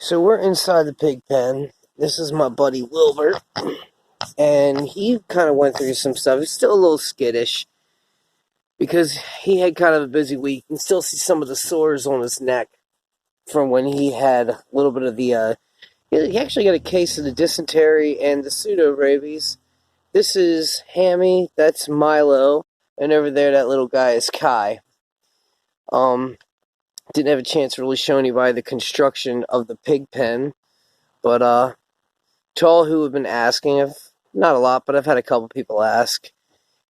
So we're inside the pig pen. This is my buddy Wilbur, and he kind of went through some stuff. He's still a little skittish because he had kind of a busy week. You can still see some of the sores on his neck from when he had a little bit of the. He actually got a case of the dysentery and the pseudo rabies. This is Hammy. That's Milo, and over there, that little guy is Kai. Didn't have a chance to really show anybody the construction of the pig pen, but to all who have been asking, not a lot, but I've had a couple people ask,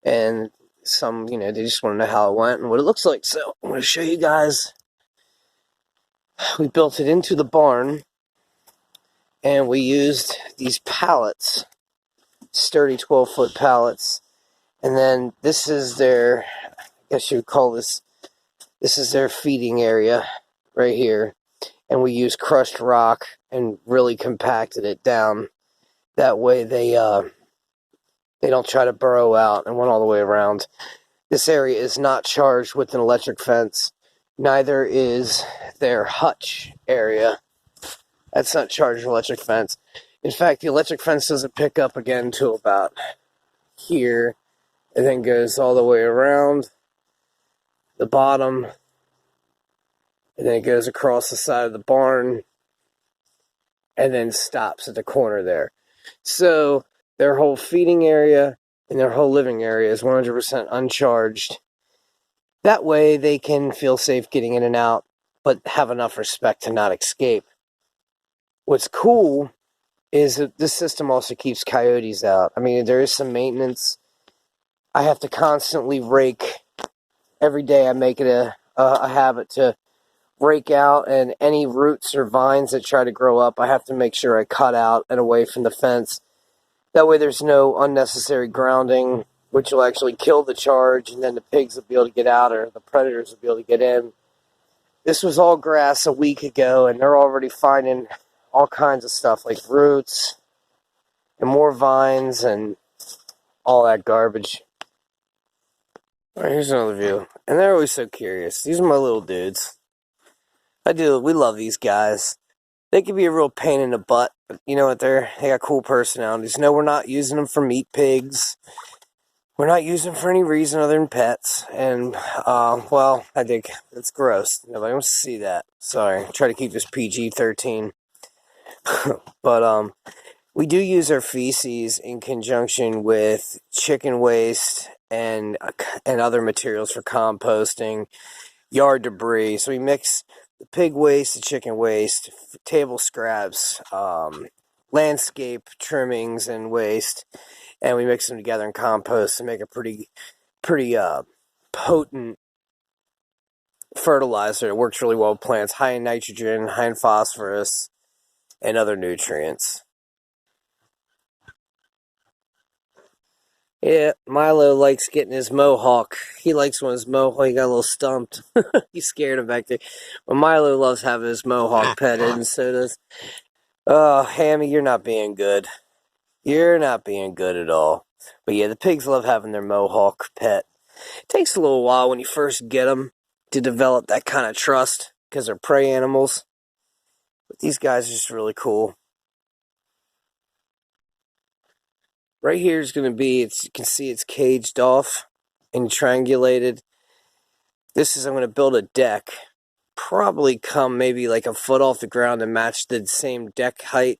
and some, they just want to know how it went and what it looks like. So I'm going to show you guys. We built it into the barn, and we used these pallets, sturdy 12-foot pallets, and then this is their, I guess you would call this is their feeding area right here, and we used crushed rock and really compacted it down. That way they don't try to burrow out and went all the way around. This area is not charged with an electric fence. Neither is their hutch area. That's not charged with electric fence. In fact, the electric fence doesn't pick up again until about here, and then goes all the way around the bottom, and then it goes across the side of the barn, and then stops at the corner there. So their whole feeding area and their whole living area is 100% uncharged. That way they can feel safe getting in and out, but have enough respect to not escape. What's cool is that this system also keeps coyotes out. I mean, there is some maintenance. I have to constantly rake. Every day I make it a habit to rake out, and any roots or vines that try to grow up, I have to make sure I cut out and away from the fence. That way there's no unnecessary grounding, which will actually kill the charge, and then the pigs will be able to get out, or the predators will be able to get in. This was all grass a week ago, and they're already finding all kinds of stuff, like roots, and more vines, and all that garbage. Alright, here's another view. And they're always so curious. These are my little dudes. We love these guys. They can be a real pain in the butt, but you know what, they got cool personalities. No, we're not using them for meat pigs. We're not using them for any reason other than pets. And, well, I think it's gross. Nobody wants to see that. Sorry. Try to keep this PG-13. But, we do use our feces in conjunction with chicken waste and other materials for composting, yard debris. So we mix the pig waste, the chicken waste, table scraps, landscape trimmings and waste, and we mix them together in compost to make a pretty potent fertilizer. It works really well with plants, high in nitrogen, high in phosphorus, and other nutrients. Yeah, Milo likes getting his mohawk. He likes when his mohawk, he got a little stumped. He's scared him back there. But Milo loves having his mohawk petted, and so does... Oh, Hammy, you're not being good. You're not being good at all. But yeah, the pigs love having their mohawk pet. It takes a little while when you first get them to develop that kind of trust, because they're prey animals. But these guys are just really cool. Right here is going to be, you can see it's caged off and triangulated. I'm going to build a deck. Probably come maybe like a foot off the ground and match the same deck height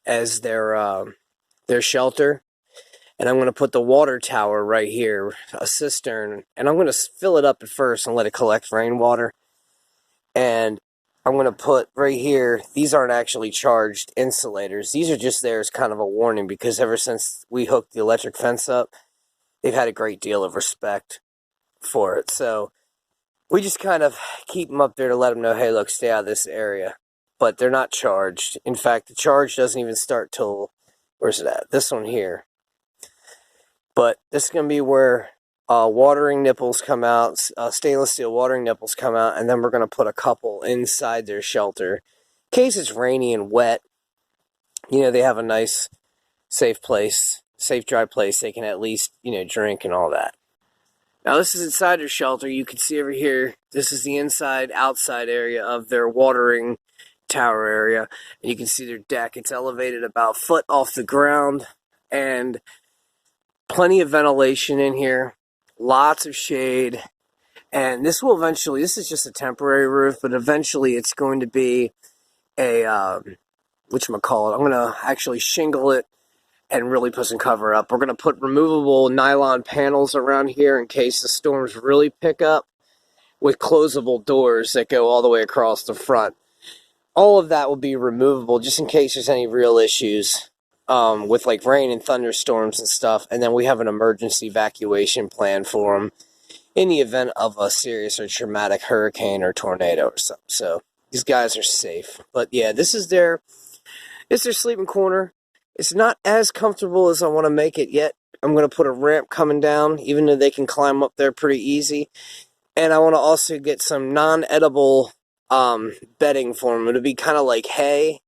as their shelter. And I'm going to put the water tower right here, a cistern. And I'm going to fill it up at first and let it collect rainwater. And I'm going to put right here, these aren't actually charged insulators. These are just there as kind of a warning, because ever since we hooked the electric fence up, they've had a great deal of respect for it. So we just kind of keep them up there to let them know, hey, look, stay out of this area. But they're not charged. In fact, the charge doesn't even start till, where's it at? This one here. But this is going to be where watering nipples come out, stainless steel watering nipples come out, and then we're going to put a couple inside their shelter. In case it's rainy and wet, they have a nice, safe place, safe, dry place they can at least, drink and all that. Now, this is inside their shelter. You can see over here, this is the inside-outside area of their watering tower area. And you can see their deck. It's elevated about a foot off the ground. And plenty of ventilation in here. Lots of shade. And this will eventually, this is just a temporary roof, but eventually it's going to be a, whatchamacallit, I'm going to actually shingle it and really put some cover up. We're going to put removable nylon panels around here in case the storms really pick up, with closable doors that go all the way across the front. All of that will be removable just in case there's any real issues with like rain and thunderstorms and stuff. And then we have an emergency evacuation plan for them in the event of a serious or traumatic hurricane or tornado or something. So these guys are safe. But yeah, it's their sleeping corner. It's not as comfortable as I want to make it yet. I'm going to put a ramp coming down, even though they can climb up there pretty easy. And I want to also get some non-edible bedding for them. It'll be kind of like hay,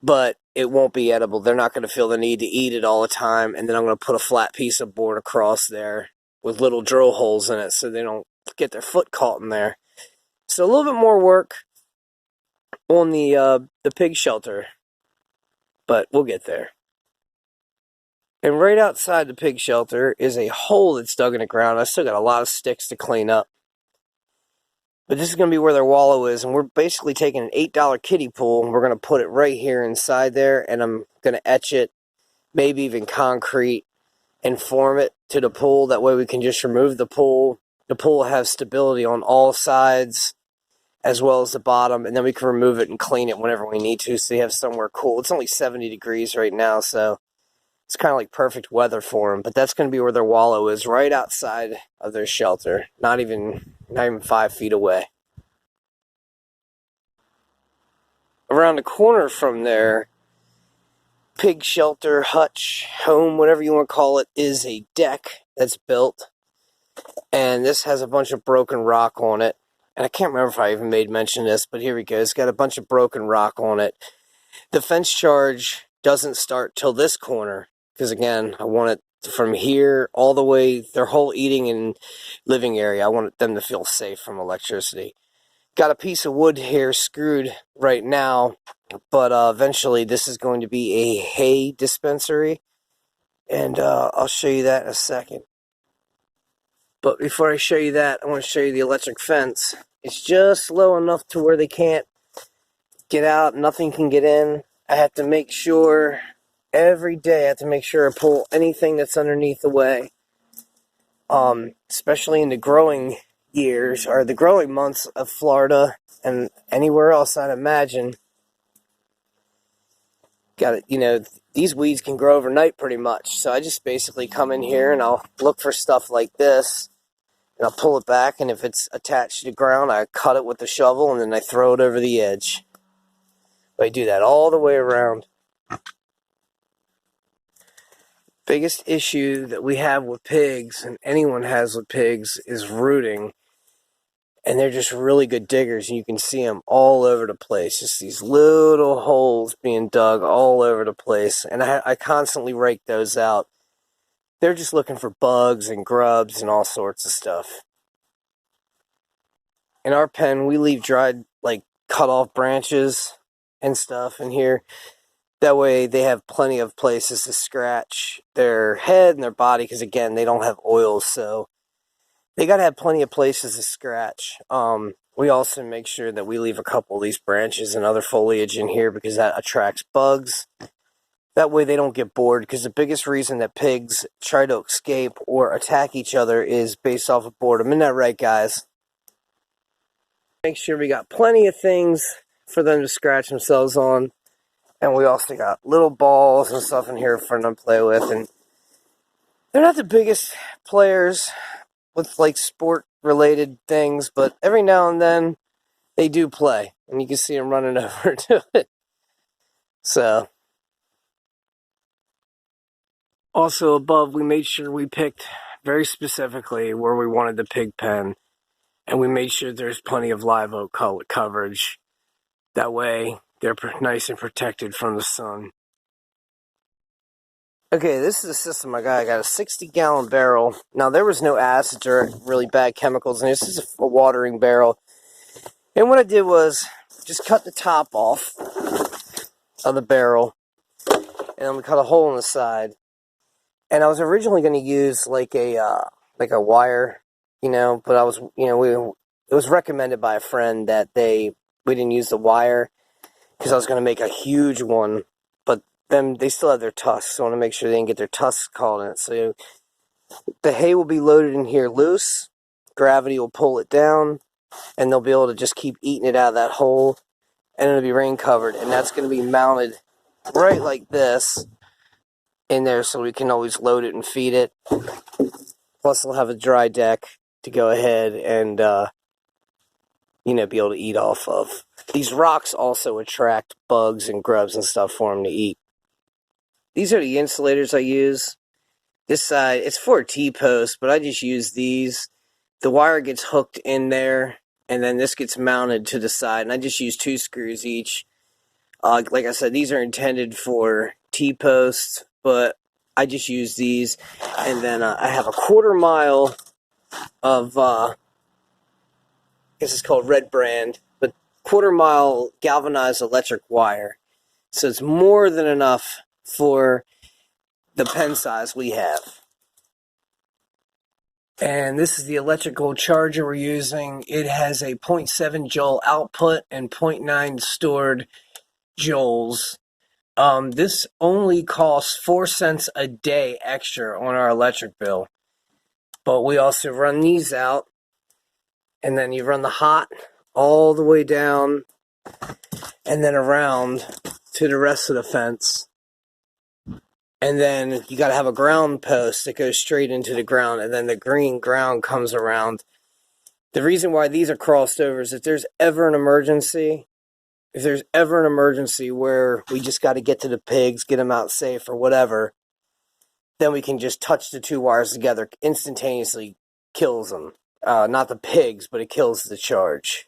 but it won't be edible. They're not going to feel the need to eat it all the time. And then I'm going to put a flat piece of board across there with little drill holes in it so they don't get their foot caught in there. So a little bit more work on the pig shelter, but we'll get there. And right outside the pig shelter is a hole that's dug in the ground. I still got a lot of sticks to clean up. But this is going to be where their wallow is, and we're basically taking an $8 kiddie pool, and we're going to put it right here inside there, and I'm going to etch it, maybe even concrete, and form it to the pool. That way we can just remove the pool. The pool will have stability on all sides, as well as the bottom, and then we can remove it and clean it whenever we need to, so you have somewhere cool. It's only 70 degrees right now, so it's kind of like perfect weather for them. But that's going to be where their wallow is, right outside of their shelter, not even 5 feet away. Around the corner from there, pig shelter, hutch, home, whatever you want to call it, is a deck that's built. And this has a bunch of broken rock on it. And I can't remember if I even made mention of this, but here we go. It's got a bunch of broken rock on it. The fence charge doesn't start till this corner, because again, I want it from here all the way, their whole eating and living area. I want them to feel safe from electricity. Got a piece of wood here screwed right now, but eventually this is going to be a hay dispensary, and I'll show you that in a second. But before I show you that, I want to show you the electric fence. It's just low enough to where they can't get out, nothing can get in. I have to make sure, every day I have to make sure I pull anything that's underneath away. Especially in the growing years, or the growing months of Florida, and anywhere else I'd imagine. Got it, you know, these weeds can grow overnight pretty much. So I just basically come in here and I'll look for stuff like this, and I'll pull it back, and if it's attached to the ground, I cut it with the shovel, and then I throw it over the edge. I do that all the way around. Biggest issue that we have with pigs, and anyone has with pigs, is rooting. And they're just really good diggers, and you can see them all over the place. Just these little holes being dug all over the place. And I constantly rake those out. They're just looking for bugs and grubs and all sorts of stuff. In our pen, we leave dried, like, cut off branches and stuff in here. That way they have plenty of places to scratch their head and their body, because again, they don't have oils, so they got to have plenty of places to scratch. We also make sure that we leave a couple of these branches and other foliage in here, because that attracts bugs. That way they don't get bored, because the biggest reason that pigs try to escape or attack each other is based off of boredom. Isn't that right, guys? Make sure we got plenty of things for them to scratch themselves on. And we also got little balls and stuff in here for them to play with. And they're not the biggest players with, like, sport-related things, but every now and then they do play. And you can see them running over to it. So, also above, we made sure we picked very specifically where we wanted the pig pen. And we made sure there's plenty of live oak coverage. That way, they're nice and protected from the sun. Okay, this is the system I got. I got a 60-gallon barrel. Now, there was no acids or really bad chemicals in this. This is a watering barrel. And what I did was, just cut the top off of the barrel, and I'm gonna cut a hole in the side. And I was originally going to use like a wire, but I was, it was recommended by a friend that we didn't use the wire because I was going to make a huge one, but then they still have their tusks, so I want to make sure they didn't get their tusks caught in it. So the hay will be loaded in here loose, gravity will pull it down, and they'll be able to just keep eating it out of that hole, and it'll be rain covered, and that's going to be mounted right like this in there so we can always load it and feed it. Plus they'll have a dry deck to go ahead and be able to eat off of. These rocks also attract bugs and grubs and stuff for them to eat. These are the insulators I use. This side, it's for a T-post, but I just use these. The wire gets hooked in there, and then this gets mounted to the side, and I just use 2 screws each. Like I said, these are intended for T-posts, but I just use these. And then I have a 1/4 mile of, I guess it's called Red Brand, but 1/4 mile galvanized electric wire. So it's more than enough for the pen size we have. And this is the electrical charger we're using. It has a 0.7 joule output and 0.9 stored joules. This only costs 4 cents a day extra on our electric bill. But we also run these out, and then you run the hot all the way down and then around to the rest of the fence. And then you got to have a ground post that goes straight into the ground, and then the green ground comes around. The reason why these are crossed over is if there's ever an emergency where we just got to get to the pigs, get them out safe or whatever, then we can just touch the 2 wires together, instantaneously kills them. Not the pigs, but it kills the charge.